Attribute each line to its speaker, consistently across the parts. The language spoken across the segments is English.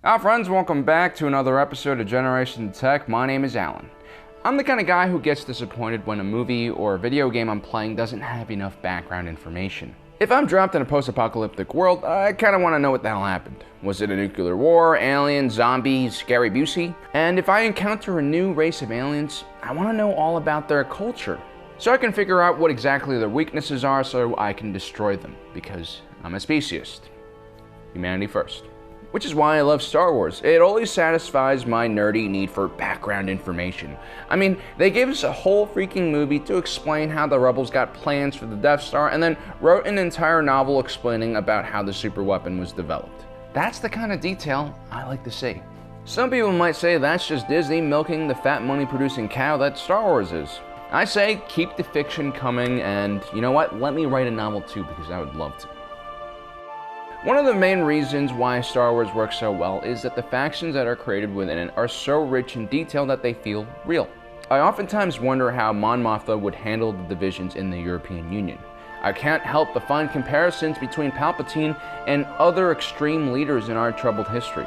Speaker 1: Hi friends, welcome back to another episode of Generation Tech. My name is Alan. I'm the kind of guy who gets disappointed when a movie or a video game I'm playing doesn't have enough background information. If I'm dropped in a post-apocalyptic world, I kind of want to know what the hell happened. Was it a nuclear war, aliens, zombies, scary Busey? And if I encounter a new race of aliens, I want to know all about their culture, so I can figure out what exactly their weaknesses are so I can destroy them, because I'm a speciesist. Humanity first. Which is why I love Star Wars. It always satisfies my nerdy need for background information. I mean, they gave us a whole freaking movie to explain how the rebels got plans for the Death Star and then wrote an entire novel explaining about how the super weapon was developed. That's the kind of detail I like to see. Some people might say that's just Disney milking the fat money producing cow that Star Wars is. I say keep the fiction coming, and you know what? Let me write a novel too, because I would love to. One of the main reasons why Star Wars works so well is that the factions that are created within it are so rich in detail that they feel real. I oftentimes wonder how Mon Mothma would handle the divisions in the European Union. I can't help but find comparisons between Palpatine and other extreme leaders in our troubled history.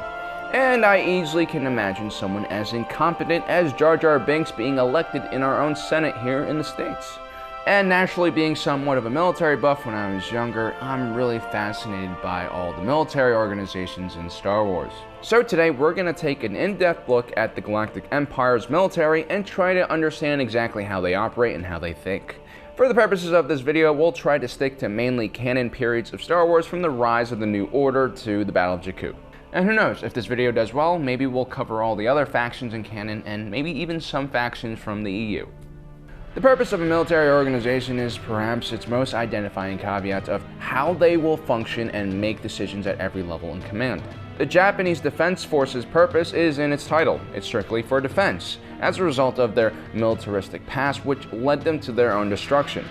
Speaker 1: And I easily can imagine someone as incompetent as Jar Jar Binks being elected in our own Senate here in the States. And naturally, being somewhat of a military buff when I was younger, I'm really fascinated by all the military organizations in Star Wars. So today we're going to take an in-depth look at the Galactic Empire's military and try to understand exactly how they operate and how they think. For the purposes of this video, we'll try to stick to mainly canon periods of Star Wars from the rise of the New Order to the Battle of Jakku. And who knows, if this video does well, maybe we'll cover all the other factions in canon and maybe even some factions from the EU. The purpose of a military organization is perhaps its most identifying caveat of how they will function and make decisions at every level in command. The Japanese Defense Force's purpose is in its title. It's strictly for defense, as a result of their militaristic past, which led them to their own destruction.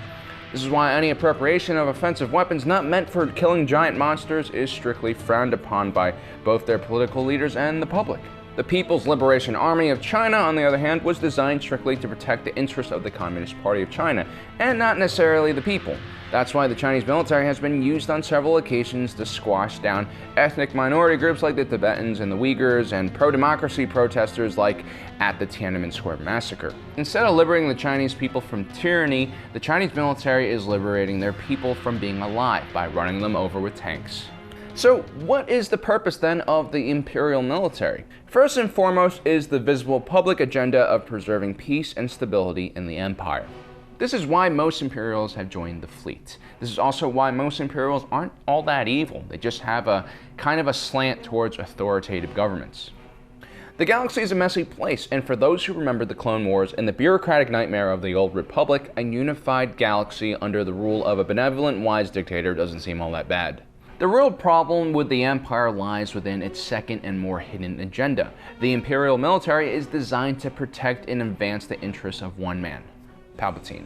Speaker 1: This is why any appropriation of offensive weapons not meant for killing giant monsters is strictly frowned upon by both their political leaders and the public. The People's Liberation Army of China, on the other hand, was designed strictly to protect the interests of the Communist Party of China, and not necessarily the people. That's why the Chinese military has been used on several occasions to squash down ethnic minority groups like the Tibetans and the Uyghurs, and pro-democracy protesters like at the Tiananmen Square massacre. Instead of liberating the Chinese people from tyranny, the Chinese military is liberating their people from being alive by running them over with tanks. So what is the purpose then of the imperial military? First and foremost is the visible public agenda of preserving peace and stability in the empire. This is why most imperials have joined the fleet. This is also why most imperials aren't all that evil. They just have a kind of a slant towards authoritative governments. The galaxy is a messy place, and for those who remember the Clone Wars and the bureaucratic nightmare of the Old Republic, a unified galaxy under the rule of a benevolent, wise dictator doesn't seem all that bad. The real problem with the Empire lies within its second and more hidden agenda. The Imperial military is designed to protect and advance the interests of one man, Palpatine.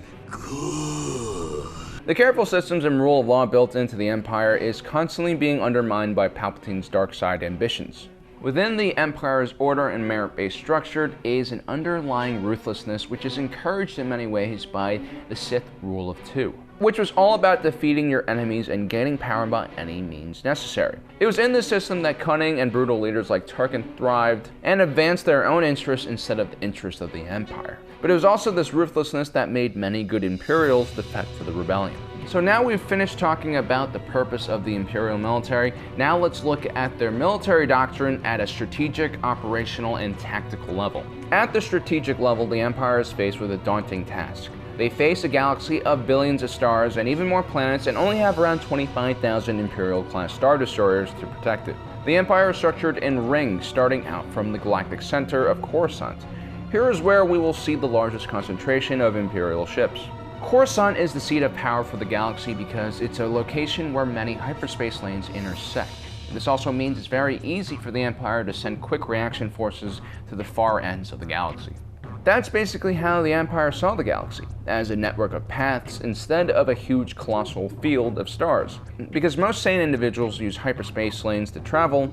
Speaker 1: The careful systems and rule of law built into the Empire is constantly being undermined by Palpatine's dark side ambitions. Within the Empire's order and merit-based structure is an underlying ruthlessness which is encouraged in many ways by the Sith Rule of Two, which was all about defeating your enemies and gaining power by any means necessary. It was in this system that cunning and brutal leaders like Tarkin thrived and advanced their own interests instead of the interests of the Empire. But it was also this ruthlessness that made many good Imperials defect to the rebellion. So now we've finished talking about the purpose of the Imperial military. Now let's look at their military doctrine at a strategic, operational, and tactical level. At the strategic level, the Empire is faced with a daunting task. They face a galaxy of billions of stars and even more planets and only have around 25,000 Imperial-class Star Destroyers to protect it. The Empire is structured in rings starting out from the galactic center of Coruscant. Here is where we will see the largest concentration of Imperial ships. Coruscant is the seat of power for the galaxy because it's a location where many hyperspace lanes intersect. This also means it's very easy for the Empire to send quick reaction forces to the far ends of the galaxy. That's basically how the Empire saw the galaxy, as a network of paths instead of a huge colossal field of stars. Because most sane individuals use hyperspace lanes to travel,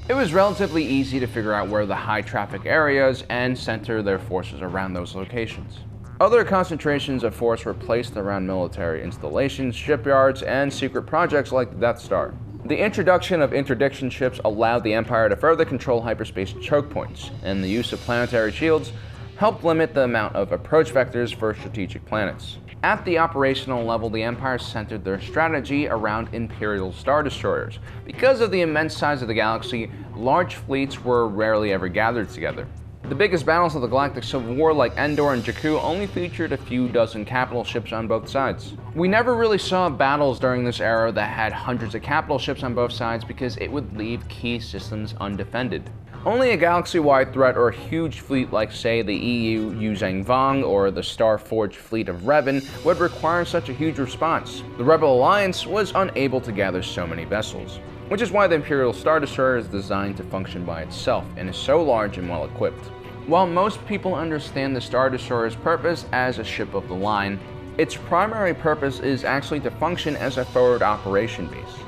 Speaker 1: it was relatively easy to figure out where the high traffic areas and center their forces around those locations. Other concentrations of force were placed around military installations, shipyards, and secret projects like the Death Star. The introduction of interdiction ships allowed the Empire to further control hyperspace choke points, and the use of planetary shields helped limit the amount of approach vectors for strategic planets. At the operational level, the Empire centered their strategy around Imperial Star Destroyers. Because of the immense size of the galaxy, large fleets were rarely ever gathered together. The biggest battles of the Galactic Civil War, like Endor and Jakku, only featured a few dozen capital ships on both sides. We never really saw battles during this era that had hundreds of capital ships on both sides because it would leave key systems undefended. Only a galaxy-wide threat or a huge fleet like, say, the EU Yuzhang Vong or the Starforged fleet of Revan would require such a huge response. The Rebel Alliance was unable to gather so many vessels, which is why the Imperial Star Destroyer is designed to function by itself and is so large and well equipped. While most people understand the Star Destroyer's purpose as a ship of the line, its primary purpose is actually to function as a forward operation base.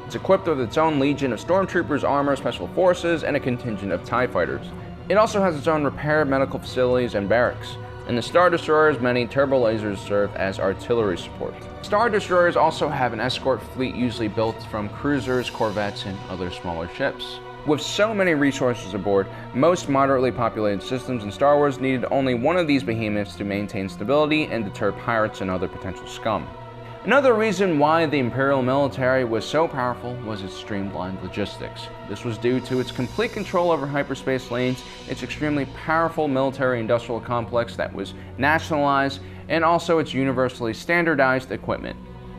Speaker 1: It's equipped with its own legion of stormtroopers, armor, special forces, and a contingent of TIE fighters. It also has its own repair, medical facilities, and barracks. In the Star Destroyers, many turbo lasers serve as artillery support. Star Destroyers also have an escort fleet usually built from cruisers, corvettes, and other smaller ships. With so many resources aboard, most moderately populated systems in Star Wars needed only one of these behemoths to maintain stability and deter pirates and other potential scum. Another reason why the Imperial military was so powerful was its streamlined logistics. This was due to its complete control over hyperspace lanes, its extremely powerful military-industrial complex that was nationalized, and also its universally standardized equipment.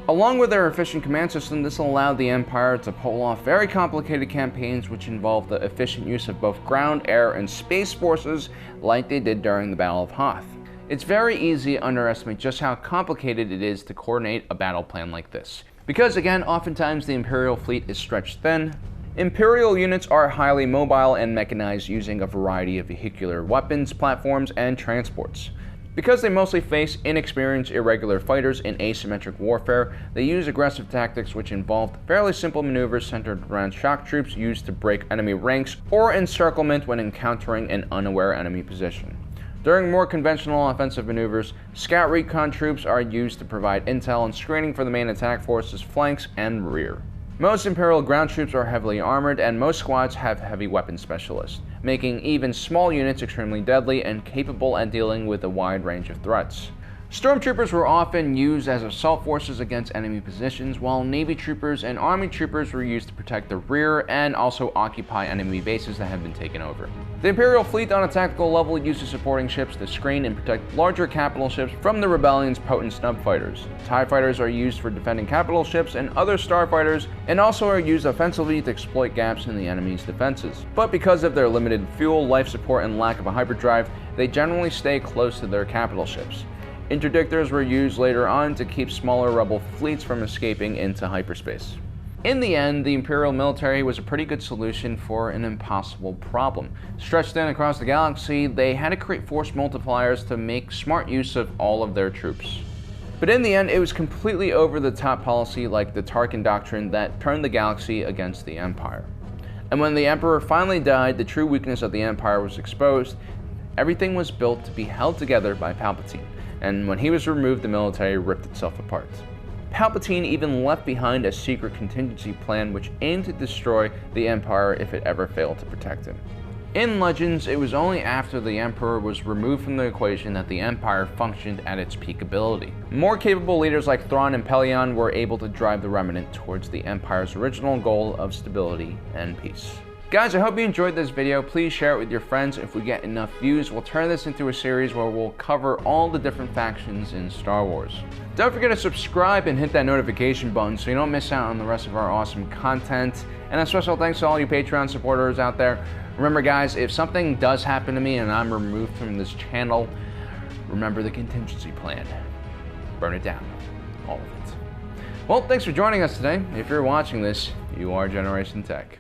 Speaker 1: Along with their efficient command system, this allowed the Empire to pull off very complicated campaigns which involved the efficient use of both ground, air, and space forces like they did during the Battle of Hoth. It's very easy to underestimate just how complicated it is to coordinate a battle plan like this. Because again, oftentimes the Imperial fleet is stretched thin. Imperial units are highly mobile and mechanized using a variety of vehicular weapons, platforms, and transports. Because they mostly face inexperienced, irregular fighters in asymmetric warfare, they use aggressive tactics which involved fairly simple maneuvers centered around shock troops used to break enemy ranks or encirclement when encountering an unaware enemy position. During more conventional offensive maneuvers, scout recon troops are used to provide intel and screening for the main attack force's flanks and rear. Most Imperial ground troops are heavily armored, and most squads have heavy weapon specialists, making even small units extremely deadly and capable at dealing with a wide range of threats. Stormtroopers were often used as assault forces against enemy positions, while Navy troopers and Army troopers were used to protect the rear and also occupy enemy bases that had been taken over. The Imperial fleet on a tactical level uses supporting ships to screen and protect larger capital ships from the Rebellion's potent snub fighters. TIE fighters are used for defending capital ships and other starfighters, and also are used offensively to exploit gaps in the enemy's defenses. But because of their limited fuel, life support, and lack of a hyperdrive, they generally stay close to their capital ships. Interdictors were used later on to keep smaller rebel fleets from escaping into hyperspace. In the end, the Imperial military was a pretty good solution for an impossible problem. Stretched thin across the galaxy, they had to create force multipliers to make smart use of all of their troops. But in the end, it was completely over-the-top policy like the Tarkin Doctrine that turned the galaxy against the Empire. And when the Emperor finally died, the true weakness of the Empire was exposed. Everything was built to be held together by Palpatine, and when he was removed, the military ripped itself apart. Palpatine even left behind a secret contingency plan which aimed to destroy the Empire if it ever failed to protect him. In Legends, it was only after the Emperor was removed from the equation that the Empire functioned at its peak ability. More capable leaders like Thrawn and Pellaeon were able to drive the Remnant towards the Empire's original goal of stability and peace. Guys, I hope you enjoyed this video. Please share it with your friends. If we get enough views, we'll turn this into a series where we'll cover all the different factions in Star Wars. Don't forget to subscribe and hit that notification button so you don't miss out on the rest of our awesome content. And a special thanks to all you Patreon supporters out there. Remember guys, if something does happen to me and I'm removed from this channel, remember the contingency plan. Burn it down. All of it. Well, thanks for joining us today. If you're watching this, you are Generation Tech.